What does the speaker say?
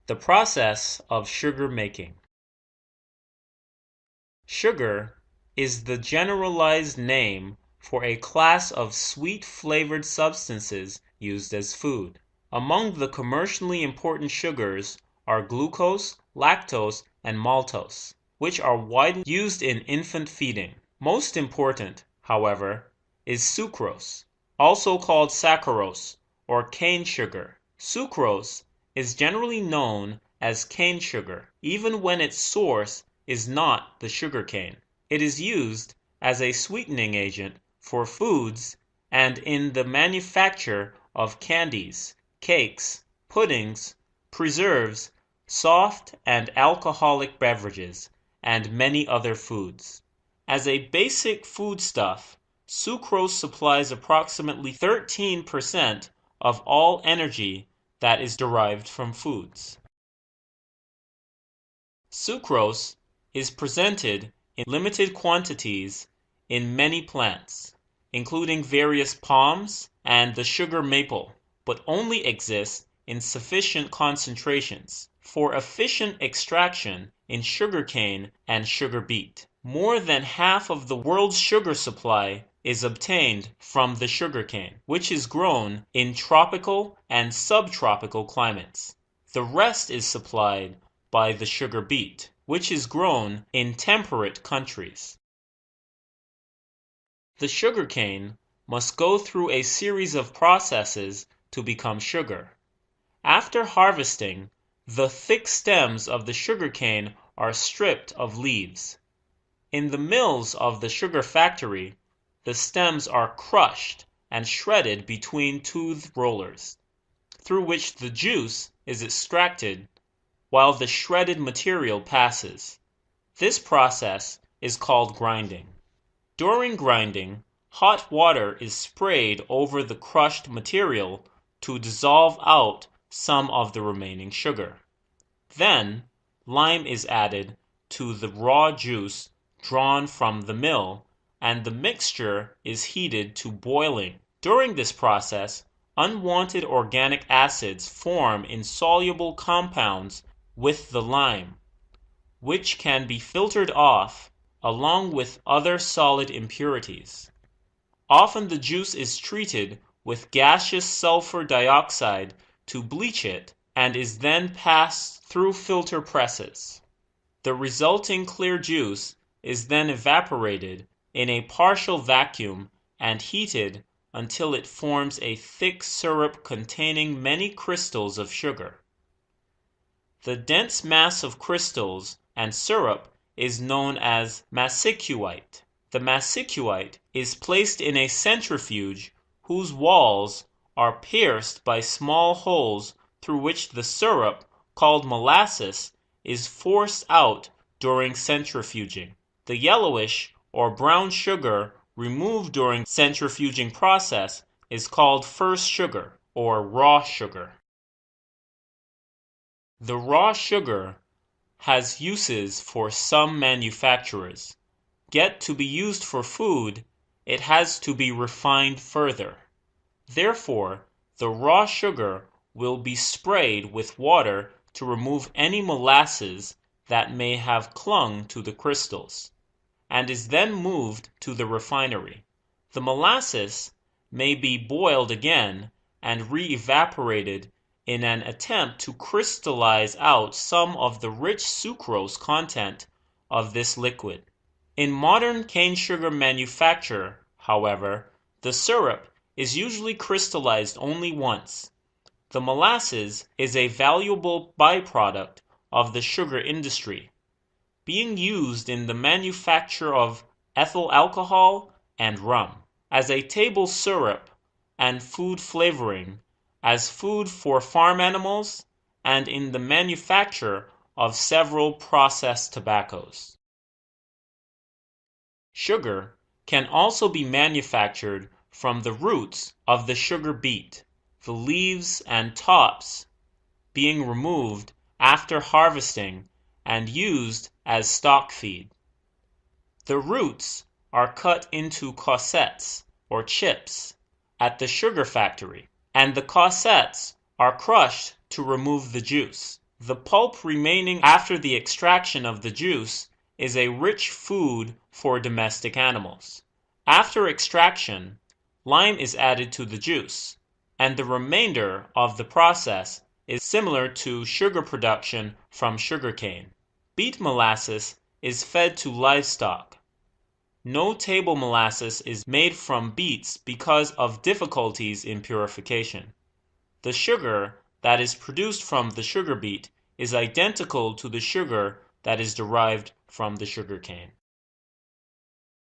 The process of sugar making. Sugar is the generalized name for a class of sweet-flavored substances used as food. Among the commercially important sugars are glucose, lactose, and maltose, which are widely used in infant feeding. Most important, however, is sucrose, also called saccharose or cane sugar. Sucrose is generally known as cane sugar, even when its source is not the sugar cane. It is used as a sweetening agent for foods and in the manufacture of candies, cakes, puddings, preserves, soft and alcoholic beverages, and many other foods. As a basic foodstuff, sucrose supplies approximately 13% of all energy that is derived from foods. Sucrose is presented in limited quantities in many plants, including various palms and the sugar maple, but only exists in sufficient concentrations for efficient extraction in sugarcane and sugar beet. More than half of the world's sugar supply is obtained from the sugarcane, which is grown in tropical and subtropical climates. The rest is supplied by the sugar beet, which is grown in temperate countries. The sugarcane must go through a series of processes to become sugar. After harvesting, the thick stems of the sugarcane are stripped of leaves. In the mills of the sugar factory, the stems are crushed and shredded between toothed rollers, through which the juice is extracted while the shredded material passes. This process is called grinding. During grinding, hot water is sprayed over the crushed material to dissolve out some of the remaining sugar. Then, lime is added to the raw juice drawn from the mill, and the mixture is heated to boiling. During this process, unwanted organic acids form insoluble compounds with the lime, which can be filtered off along with other solid impurities. Often the juice is treated with gaseous sulfur dioxide to bleach it and is then passed through filter presses. The resulting clear juice is then evaporated in a partial vacuum and heated until it forms a thick syrup containing many crystals of sugar. The dense mass of crystals and syrup is known as massicuite. The massicuite is placed in a centrifuge whose walls are pierced by small holes through which the syrup, called molasses, is forced out during centrifuging. The yellowish or brown sugar removed during centrifuging process is called first sugar or raw sugar. The raw sugar has uses for some manufacturers. Yet to be used for food, it has to be refined further. Therefore, the raw sugar will be sprayed with water to remove any molasses that may have clung to the crystals, and is then moved to the refinery. The molasses may be boiled again and re-evaporated in an attempt to crystallize out some of the rich sucrose content of this liquid. In modern cane sugar manufacture, however, the syrup is usually crystallized only once. The molasses is a valuable byproduct of the sugar industry, being used in the manufacture of ethyl alcohol and rum, as a table syrup and food flavoring, as food for farm animals, and in the manufacture of several processed tobaccos. Sugar can also be manufactured from the roots of the sugar beet, the leaves and tops being removed after harvesting and used as stock feed. The roots are cut into cossettes or chips at the sugar factory, and the cossettes are crushed to remove the juice. The pulp remaining after the extraction of the juice is a rich food for domestic animals. After extraction, lime is added to the juice, and the remainder of the process is similar to sugar production from sugarcane. Beet molasses is fed to livestock. No table molasses is made from beets because of difficulties in purification. The sugar that is produced from the sugar beet is identical to the sugar that is derived from the sugarcane.